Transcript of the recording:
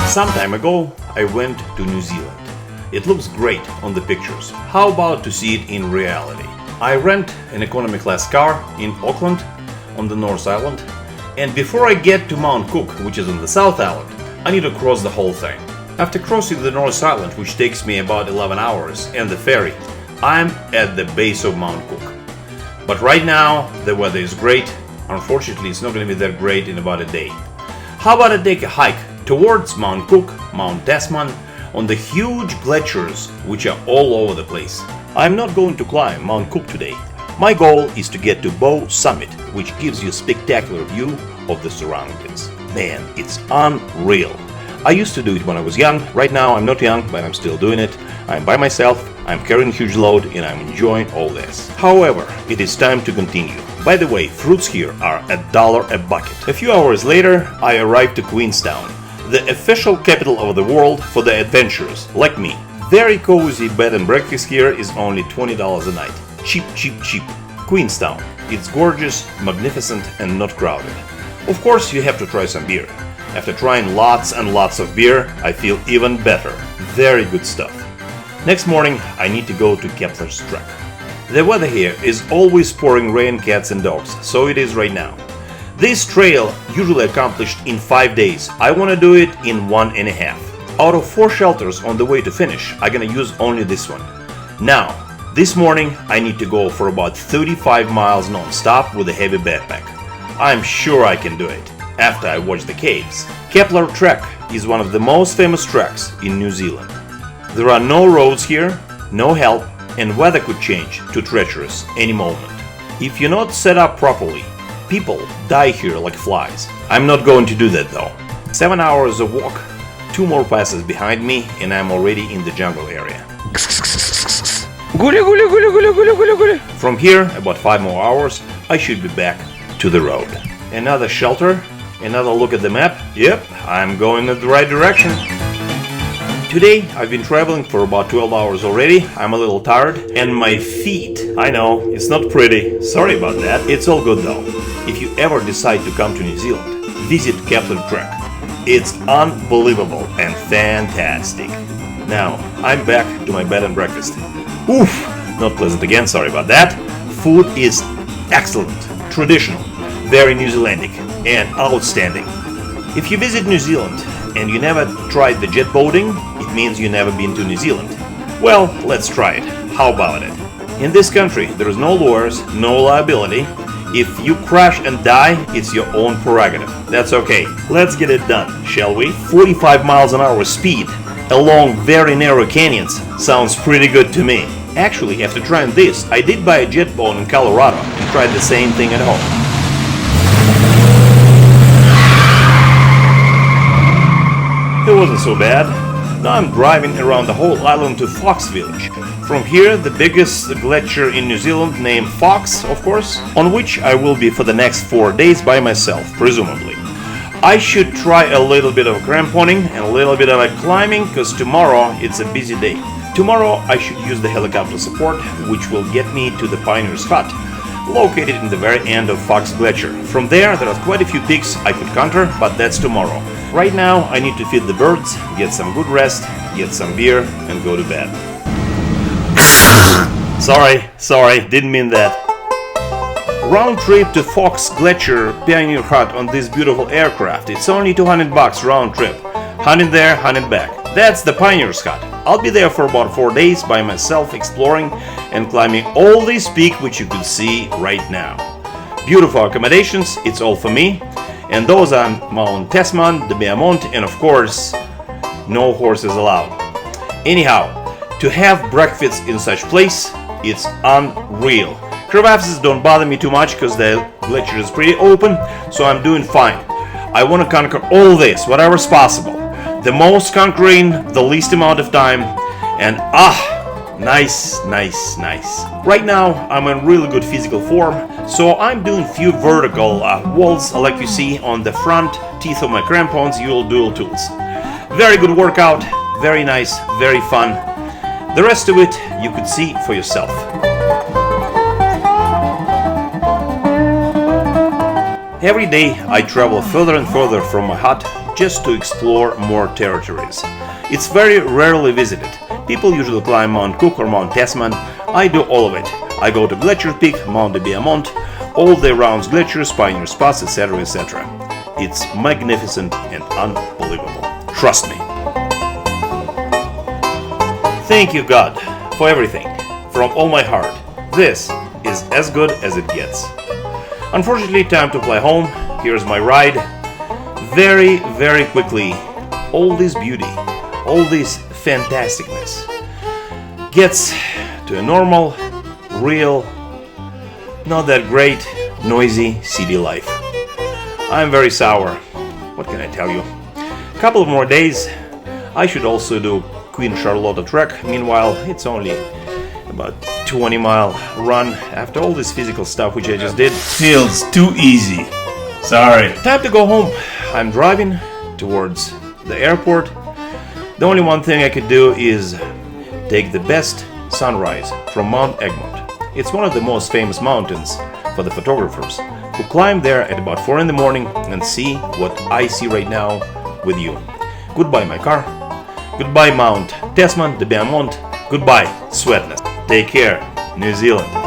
Some time ago, I went to New Zealand. It looks great on the pictures. How about to see it in reality? I rent an economy class car in Auckland on the North Island, and before I get to Mount Cook, which is on the South Island, I need to cross the whole thing. After crossing the North Island, which takes me about 11 hours, and the ferry, I'm at the base of Mount Cook. But right now, the weather is great. Unfortunately, it's not going to be that great in about a day. How about I take a hike towards Mount Cook, Mount Tasman, on the huge glaciers which are all over the place. I'm not going to climb Mount Cook today. My goal is to get to Bow Summit, which gives you a spectacular view of the surroundings. Man, it's unreal. I used to do it when I was young. Right now I'm not young, but I'm still doing it. I'm by myself, I'm carrying a huge load, and I'm enjoying all this. However, it is time to continue. By the way, fruits here are $1 a bucket. A few hours later, I arrived to Queenstown, the official capital of the world for the adventurers like me. Very cozy bed and breakfast here is only $20 a night. Cheap, cheap, cheap. Queenstown. It's gorgeous, magnificent, and not crowded. Of course, you have to try some beer. After trying lots and lots of beer, I feel even better. Very good stuff. Next morning, I need to go to Kepler's track. The weather here is always pouring rain, cats and dogs, so it is right now. This trail usually accomplished in 5 days. I want to do it in 1.5. Out of 4 shelters on the way to finish, I'm gonna use only this one. Now, this morning I need to go for about 35 miles non-stop with a heavy backpack. I'm sure I can do it after I watch the caves. Kepler Trek is one of the most famous treks in New Zealand. There are no roads here, no help, and weather could change to treacherous any moment. If you're not set up properly, people die here like flies. I'm not going to do that though. 7 hours of walk, 2 more passes behind me, and I'm already in the jungle area. From here, about 5 more hours, I should be back to the road. Another shelter, another look at the map. Yep, I'm going in the right direction. Today, I've been traveling for about 12 hours already. I'm a little tired, and my feet, I know, it's not pretty. Sorry about that. It's all good though. If you ever decide to come to New Zealand, visit Kepler Trek. It's unbelievable and fantastic. Now, I'm back to my bed and breakfast. Oof, not pleasant again, sorry about that. Food is excellent, traditional, very New Zealandic, and outstanding. If you visit New Zealand and you never tried the jet boating, it means you never been to New Zealand. Well, let's try it. How about it? In this country, there is no lawyers, no liability. If you crash and die, it's your own prerogative. That's okay. Let's get it done, shall we? 45 miles an hour speed along very narrow canyons sounds pretty good to me. Actually, after trying this, I did buy a jet boat in Colorado and tried the same thing at home. It wasn't so bad. Now I'm driving around the whole island to Fox Village. From here, the biggest glacier in New Zealand, named Fox, of course, on which I will be for the next 4 days by myself, presumably. I should try a little bit of cramponing and a little bit of climbing, because tomorrow it's a busy day. Tomorrow I should use the helicopter support, which will get me to the Pioneer's Hut, located in the very end of Fox Glacier. From there are quite a few peaks I could conquer, but that's tomorrow. Right now I need to feed the birds, get some good rest, get some beer, and go to bed. Sorry, didn't mean that. Round trip to Fox Glacier Pioneer Hut on this beautiful aircraft. It's only $200 round trip. 100 there, 100 back. That's the Pioneer's Hut. I'll be there for about 4 days by myself, exploring and climbing all this peak which you can see right now. Beautiful accommodations, it's all for me. And those are Mount Tasman, the Bearmont, and of course, no horses allowed. Anyhow, to have breakfast in such place, it's unreal. Crevasses don't bother me too much because the glacier is pretty open, so I'm doing fine. I want to conquer all this, whatever's possible. The most conquering, the least amount of time, and nice. Right now, I'm in really good physical form, so I'm doing few vertical walls like you see on the front teeth of my crampons, dual tools. Very good workout, very nice, very fun. The rest of it you could see for yourself. Every day I travel further and further from my hut just to explore more territories. It's very rarely visited. People usually climb Mount Cook or Mount Tasman. I do all of it. I go to Glacier Peak, Mount de Biamont, all the Rounds glaciers, Pioneer Spots, etc., etc. It's magnificent and unbelievable. Trust me. Thank you, God, for everything. From all my heart. This is as good as it gets. Unfortunately, time to fly home. Here's my ride. Very, very quickly, all this beauty, all this fantasticness gets to a normal, real, not that great, noisy city life. I'm very sour. What can I tell you? A couple of more days. I should also do Queen Charlotte trek. Meanwhile, it's only about 20-mile run. After all this physical stuff which I just did, feels too easy. Sorry. Time to go home. I'm driving towards the airport. The only one thing I could do is take the best sunrise from Mount Egmont. It's one of the most famous mountains for the photographers who climb there at about 4 in the morning and see what I see right now with you. Goodbye, my car. Goodbye, Mount Tasman, de Biamont. Goodbye, Sweetness. Take care, New Zealand.